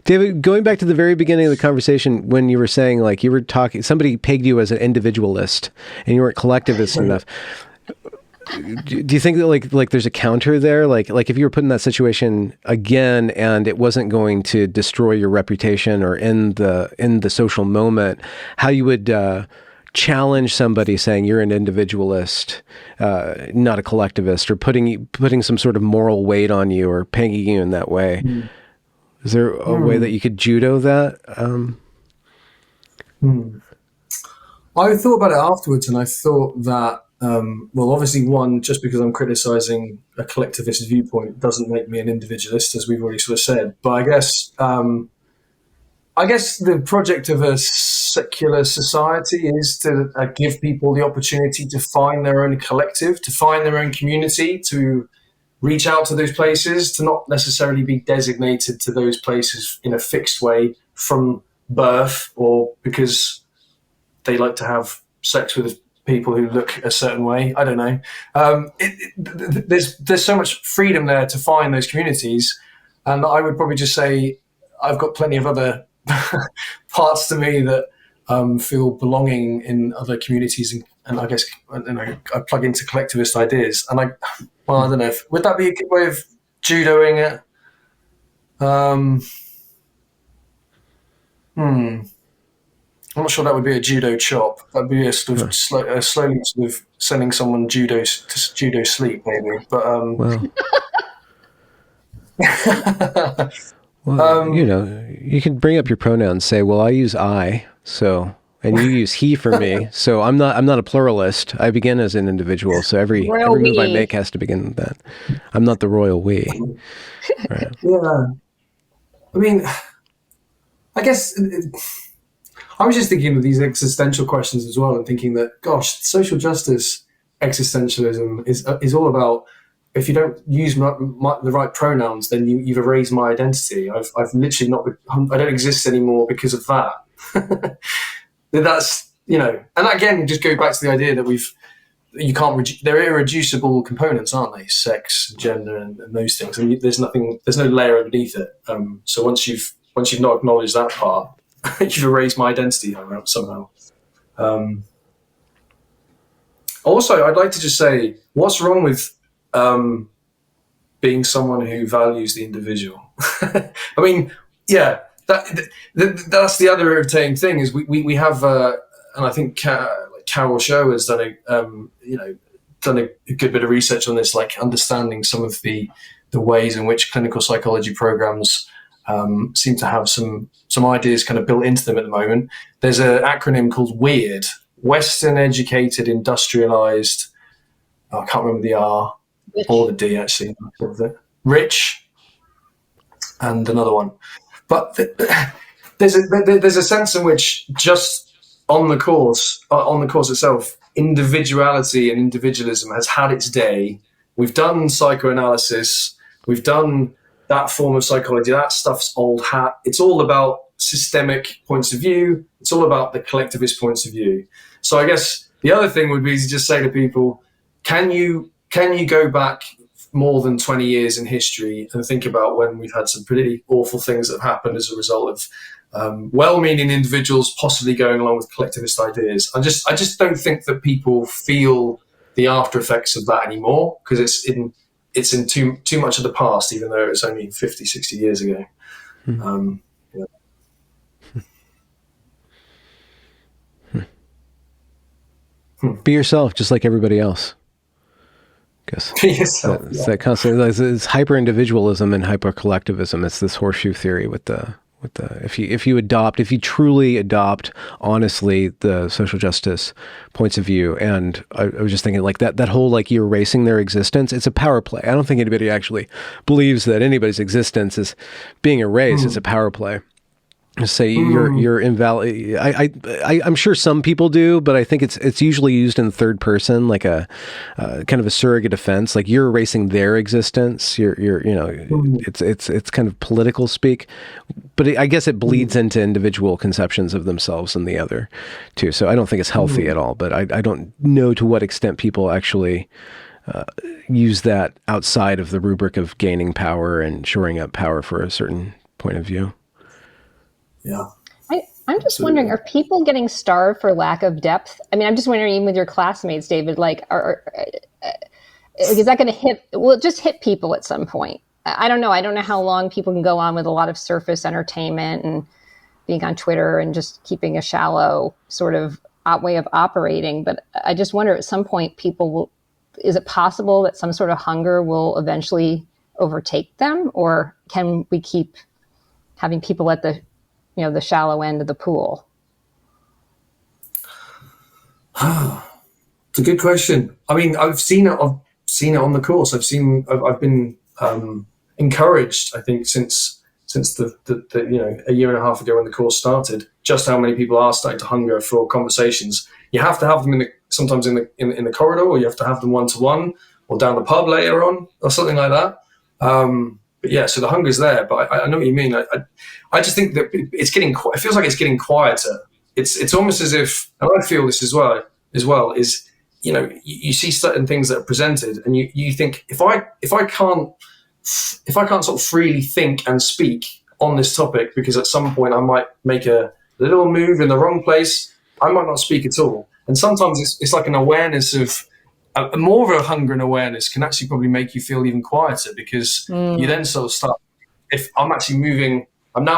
S1: David, going back to the very beginning of the conversation, when you were saying, like, you were talking, somebody pegged you as an individualist and you weren't collectivist enough. Do you think that like there's a counter there? Like if you were put in that situation again and it wasn't going to destroy your reputation or end the social moment, how you would challenge somebody saying you're an individualist, not a collectivist, or putting some sort of moral weight on you or pegging you in that way? Is there a way that you could judo that?
S3: I thought about it afterwards, and I thought that, well, obviously, one, just because I'm criticizing a collectivist viewpoint doesn't make me an individualist, as we've already sort of said. But I guess the project of a secular society is to give people the opportunity to find their own collective, to find their own community, to reach out to those places, to not necessarily be designated to those places in a fixed way from birth or because they like to have sex with people who look a certain way. I don't know. There's so much freedom there to find those communities. And I would probably just say I've got plenty of other parts to me that feel belonging in other communities. And I guess I plug into collectivist ideas. And I don't know. Would that be a good way of judoing it? I'm not sure that would be a judo chop. That'd be a sort of slowly sort of sending someone to judo sleep, maybe. But
S1: well, you can bring up your pronouns. Say, well, I use I, so, and you use he for me. So I'm not a pluralist. I begin as an individual. So every move I make has to begin with that. I'm not the royal we. Right.
S3: Yeah. I mean, I guess. I was just thinking of these existential questions as well, and thinking that, gosh, social justice existentialism is all about, if you don't use the right pronouns, then you've erased my identity. I've literally I don't exist anymore because of that. That's, and again, just go back to the idea that they're irreducible components, aren't they? Sex, gender, and those things. I mean, there's no layer underneath it. So once you've not acknowledged that part, you've erased my identity somehow. Also, I'd like to just say, what's wrong with being someone who values the individual? I mean, yeah, that's the other irritating thing is we have, and I think Carol Sher has done a good bit of research on this, like understanding some of the ways in which clinical psychology programs seem to have some ideas kind of built into them at the moment. There's an acronym called WEIRD, Western Educated Industrialized, I can't remember the R or the D actually, Rich, and another one. But there's a sense in which just on the course itself, individuality and individualism has had its day. We've done psychoanalysis, we've done that form of psychology. That stuff's old hat. It's all about systemic points of view. It's all about the collectivist points of view. So I guess the other thing would be to just say to people, can you go back more than 20 years in history and think about when we've had some pretty awful things that have happened as a result of well-meaning individuals possibly going along with collectivist ideas? I just don't think that people feel the after effects of that anymore, because it's in too much of the past, even though it's only 50, 60 years ago.
S1: Be yourself, just like everybody else. Guess
S3: Be yourself.
S1: That concept. It's hyper individualism and hyper collectivism. It's this horseshoe theory with with the if you truly adopt honestly the social justice points of view. And I was just thinking like that whole like you're erasing their existence, it's a power play. I don't think anybody actually believes that anybody's existence is being erased. It's a power play. Say you're invalid. I'm sure some people do, but I think it's usually used in third person, like a kind of a surrogate offense. Like you're erasing their existence. It's kind of political speak, but I guess it bleeds into individual conceptions of themselves and the other too. So I don't think it's healthy at all. But I don't know to what extent people actually use that outside of the rubric of gaining power and shoring up power for a certain point of view.
S3: Yeah.
S5: I'm just wondering, are people getting starved for lack of depth? I mean, I'm just wondering, even with your classmates, David, like, is that going to hit? Will it just hit people at some point? I don't know. I don't know how long people can go on with a lot of surface entertainment and being on Twitter and just keeping a shallow sort of way of operating. But I just wonder, at some point, is it possible that some sort of hunger will eventually overtake them? Or can we keep having people at the shallow end of the pool?
S3: It's a good question. I mean, I've seen it on the course. I've been encouraged, I think, since the a year and a half ago when the course started, just how many people are starting to hunger for conversations. You have to have them sometimes in the corridor, or you have to have them one-to-one, or down the pub later on, or something like that. But yeah, so the hunger's there, but I know what you mean. I just think that it feels like it's getting quieter. It's almost as if, and I feel this as well, is, you see certain things that are presented and you think, if I can't sort of freely think and speak on this topic, because at some point I might make a little move in the wrong place, I might not speak at all. And sometimes it's like an awareness of, more of a hunger and awareness can actually probably make you feel even quieter, because you then sort of start, if I'm now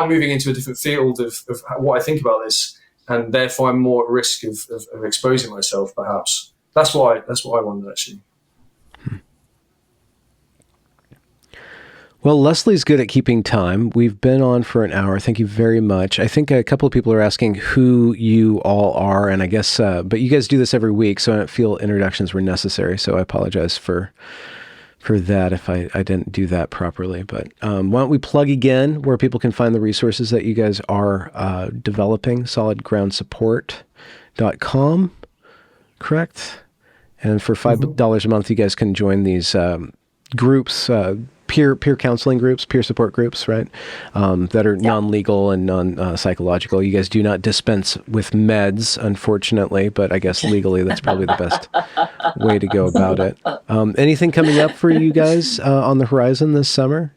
S3: moving into a different field of what I think about this, and therefore I'm more at risk of exposing myself, perhaps. That's what I wondered, actually.
S1: Well, Leslie's good at keeping time. We've been on for an hour. Thank you very much. I think a couple of people are asking who you all are, and I guess, but you guys do this every week, so I don't feel introductions were necessary, so I apologize for that if I didn't do that properly. But why don't we plug again where people can find the resources that you guys are developing, solidgroundsupport.com, correct? And for $5 a month, you guys can join these groups, peer counseling groups, peer support groups, right? That are non-legal and non-psychological. You guys do not dispense with meds, unfortunately, but I guess legally that's probably the best way to go about it. Anything coming up for you guys on the horizon this summer?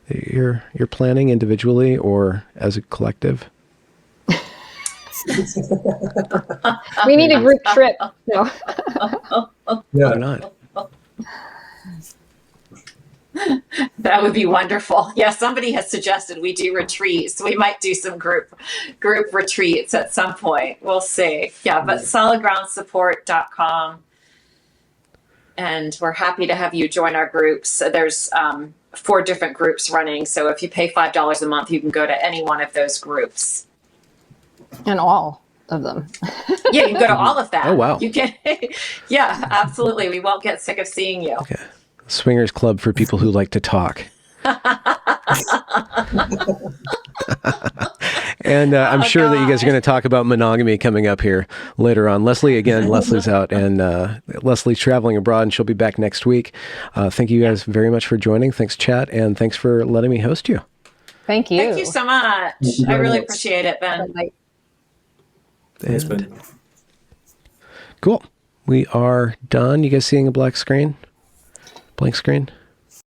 S1: You're planning individually or as a collective?
S5: We need a group trip. No.
S3: Yeah.
S1: Why not?
S4: That would be wonderful. Yeah, somebody has suggested we do retreats. We might do some group retreats at some point. We'll see. Yeah, but solidgroundsupport.com. And we're happy to have you join our groups. So there's 4 different groups running. So if you pay $5 a month, you can go to any one of those groups.
S5: And all of them.
S4: Yeah, you can go to all of that.
S1: Oh, wow.
S4: You can. Yeah, absolutely. We won't get sick of seeing you.
S1: Okay. Swingers Club for people who like to talk. And I'm sure that you guys are going to talk about monogamy coming up here later on. Leslie's out, and Leslie's traveling abroad, and she'll be back next week. Thank you guys very much for joining. Thanks, chat, and thanks for letting me host you.
S5: Thank you.
S4: Thank you so much. I really appreciate it, Ben.
S3: Thanks, Ben.
S1: Cool. We are done. You guys seeing a blank screen?